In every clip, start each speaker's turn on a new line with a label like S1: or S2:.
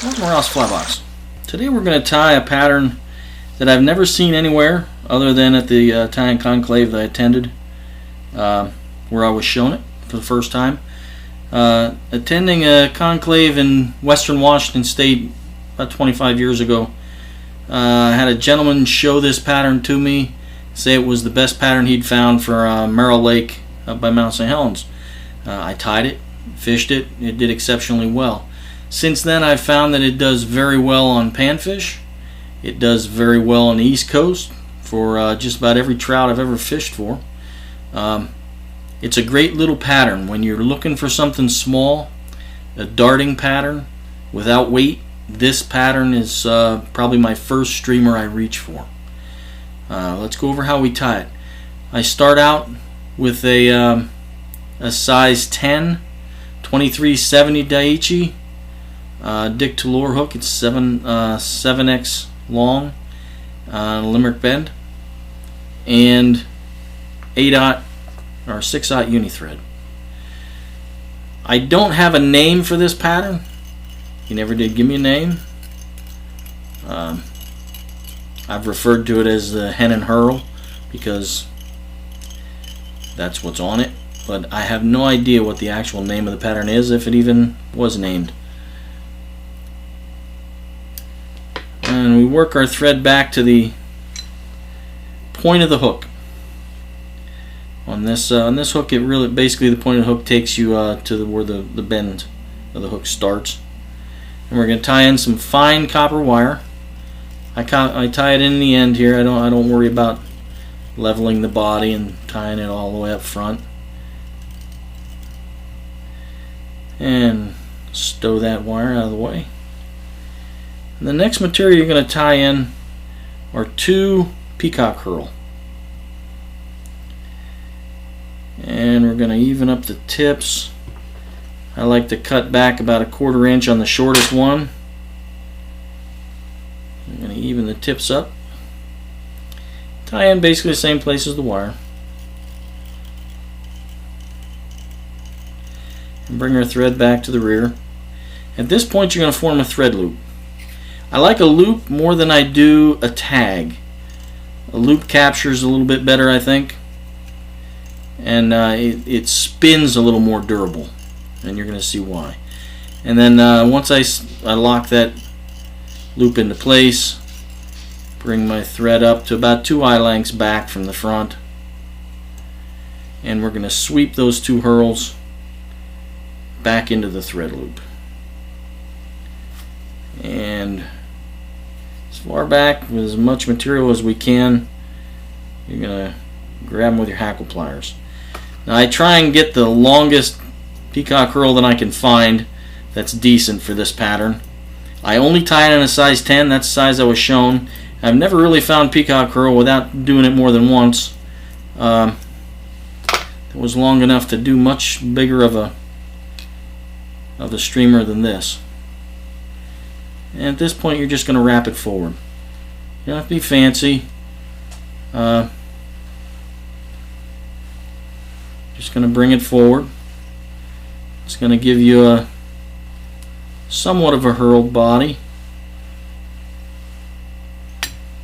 S1: Welcome to Ross Flybox. Today we're going to tie a pattern that I've never seen anywhere other than at the tying conclave that I attended, where I was shown it for the first time. Attending a conclave in Western Washington State about 25 years ago, I had a gentleman show this pattern to me, say it was the best pattern he'd found for Merrill Lake up by Mount St. Helens. I tied it, fished it, it did exceptionally well. Since then I've found that it does very well on panfish. It does very well on the East Coast for just about every trout I've ever fished for. It's a great little pattern when you're looking for something small, a darting pattern without weight. This pattern is probably my first streamer I reach for. Let's go over how we tie it. I start out with a size 10 2370 Daiichi Dick to lure hook. It's 7x long, limerick bend, and 8/0 or 6/0 uni thread. I don't have a name for this pattern. He never did give me a name. I've referred to it as the hen and hurl because that's what's on it, but I have no idea what the actual name of the pattern is, if it even was named. And we work our thread back to the point of the hook. On this hook, it really basically the point of the hook takes you to where the bend of the hook starts. And we're going to tie in some fine copper wire. I tie it in the end here. I don't worry about leveling the body and tying it all the way up front. And stow that wire out of the way. And the next material you're going to tie in are 2 Peacock hurl. And we're going to even up the tips. I like to cut back about 1/4 inch on the shortest one. I'm going to even the tips up. Tie in basically the same place as the wire. And bring our thread back to the rear. At this point you're going to form a thread loop. I like a loop more than I do a tag. A loop captures a little bit better, I think. And it spins a little more durable. And you're going to see why. And then once I lock that loop into place, bring my thread up to about 2 eye lengths back from the front. And we're going to sweep those 2 hurls back into the thread loop. And as far back with as much material as we can, you're going to grab them with your hackle pliers. Now I try and get the longest Peacock hurl that I can find that's decent for this pattern. I only tie it in a size 10, that's the size I was shown. I've never really found Peacock hurl without doing it more than once. It was long enough to do much bigger of a streamer than this. And at this point you're just going to wrap it forward. You don't have to be fancy. Just going to bring it forward. It's going to give you a somewhat of a hurled body.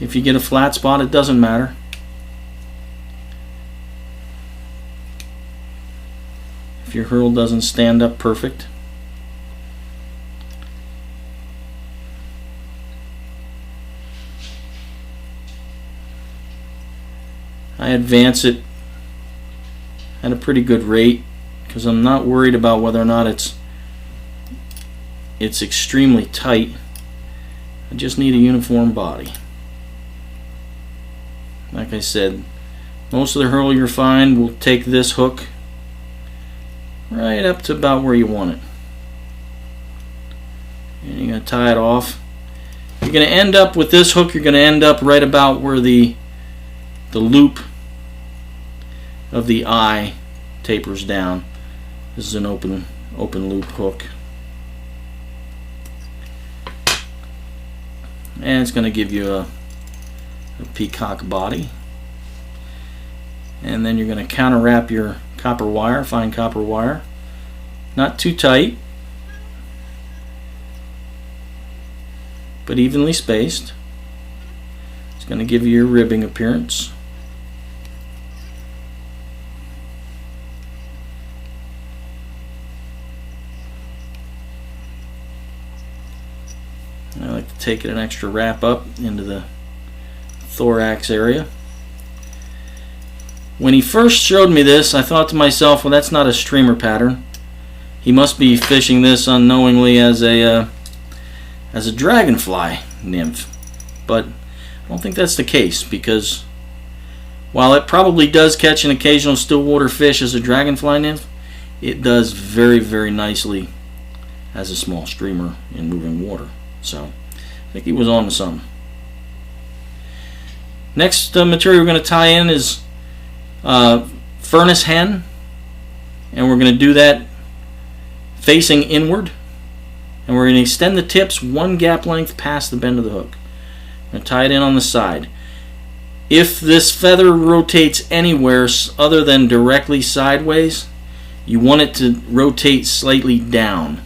S1: If you get a flat spot, it doesn't matter. If your hurl doesn't stand up perfect. I advance it at a pretty good rate because I'm not worried about whether or not it's extremely tight. I just need a uniform body. Like I said, most of the hurl you'll find will take this hook right up to about where you want it. And you're going to tie it off. You're going to end up with this hook, you're going to end up right about where the loop of the eye tapers down. This is an open loop hook. And it's going to give you a peacock body. And then you're going to counter wrap your copper wire, fine copper wire. Not too tight. but evenly spaced. It's going to give you your ribbing appearance. I like to take it an extra wrap up into the thorax area. When he first showed me this, I thought to myself, well, that's not a streamer pattern. He must be fishing this unknowingly as a dragonfly nymph. But I don't think that's the case, because while it probably does catch an occasional stillwater fish as a dragonfly nymph, it does very, very nicely as a small streamer in moving water. So I think he was on to something. Next material we're going to tie in is furnace hen, and we're going to do that facing inward, and we're going to extend the tips 1 gap length past the bend of the hook. I'm going to tie it in on the side. If this feather rotates anywhere other than directly sideways, you want it to rotate slightly down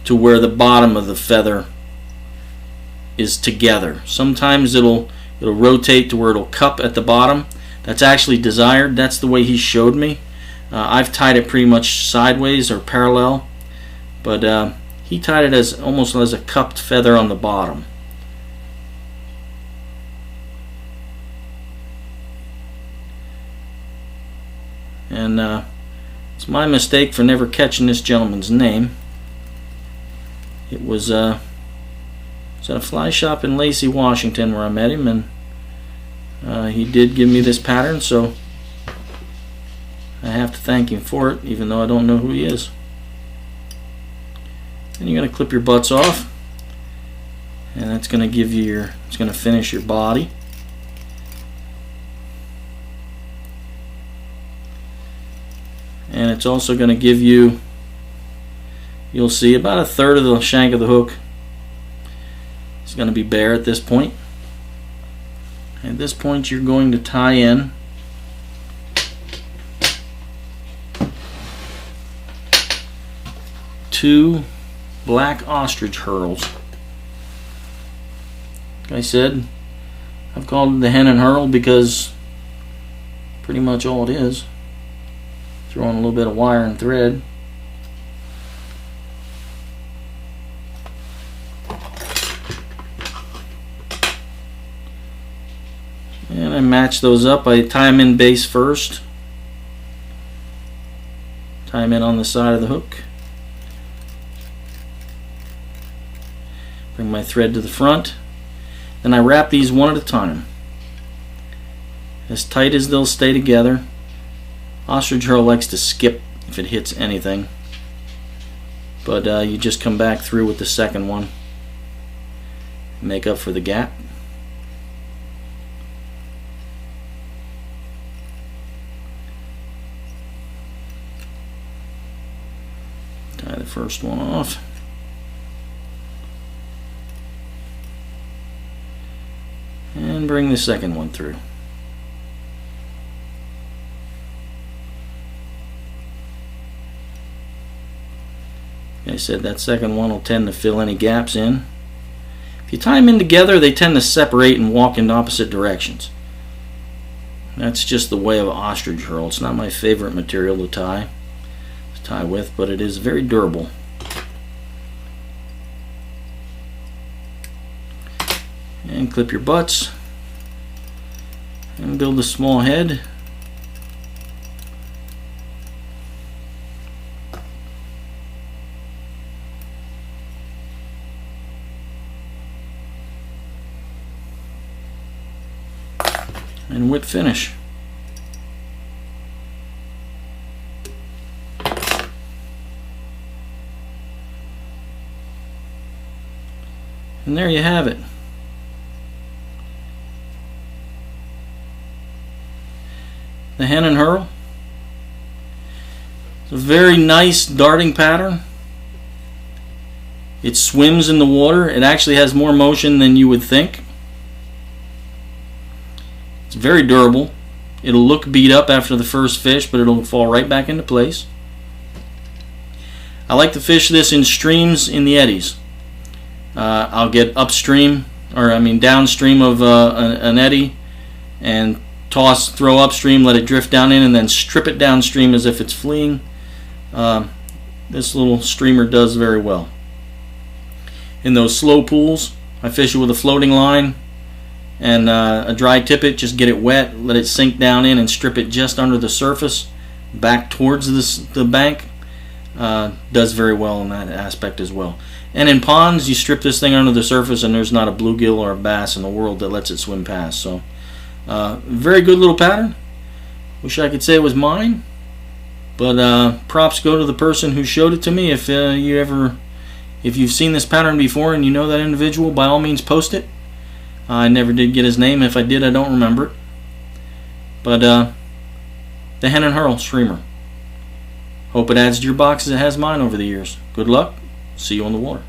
S1: to where the bottom of the feather is together. Sometimes it'll rotate to where it'll cup at the bottom. That's actually desired. That's the way he showed me. I've tied it pretty much sideways or parallel, but he tied it as almost as a cupped feather on the bottom. And it's my mistake for never catching this gentleman's name. It was at a fly shop in Lacey, Washington, where I met him, and he did give me this pattern, so I have to thank him for it, even though I don't know who he is. And you're going to clip your butts off, and that's going to give you it's going to finish your body. And it's also going to give you, you'll see, about 1/3 of the shank of the hook. It's going to be bare at this point. At this point, you're going to tie in two black ostrich hurls. Like I said, I've called it the hen and hurl because pretty much all it is. Throw in a little bit of wire and thread. And I match those up. I tie them in base first. Tie them in on the side of the hook. Bring my thread to the front. Then I wrap these one at a time, as tight as they'll stay together. Ostrich hurl likes to skip if it hits anything, but you just come back through with the second one, make up for the gap. Tie the first one off. And bring the second one through. Like I said, that second one will tend to fill any gaps in. If you tie them in together, they tend to separate and walk in opposite directions. That's just the way of ostrich hurl. It's not my favorite material to tie with, but it is very durable. And clip your butts and build a small head. And whip finish. And there you have it. The hen and hurl. It's a very nice darting pattern. It swims in the water. It actually has more motion than you would think. It's very durable. It'll look beat up after the first fish, but it'll fall right back into place. I like to fish this in streams in the eddies. I'll get upstream, or I mean downstream of an eddy, and throw upstream, let it drift down in, and then strip it downstream as if it's fleeing. This little streamer does very well. In those slow pools, I fish it with a floating line and a dry tippet. Just get it wet, let it sink down in, and strip it just under the surface, back towards the bank. Does very well in that aspect as well. And in ponds, you strip this thing under the surface, and there's not a bluegill or a bass in the world that lets it swim past. So, very good little pattern. Wish I could say it was mine, but props go to the person who showed it to me. If you've seen this pattern before and you know that individual, by all means post it. I never did get his name. If I did, I don't remember it. But the Hen and Herl streamer. Hope it adds to your box as it has mine over the years. Good luck. See you on the water.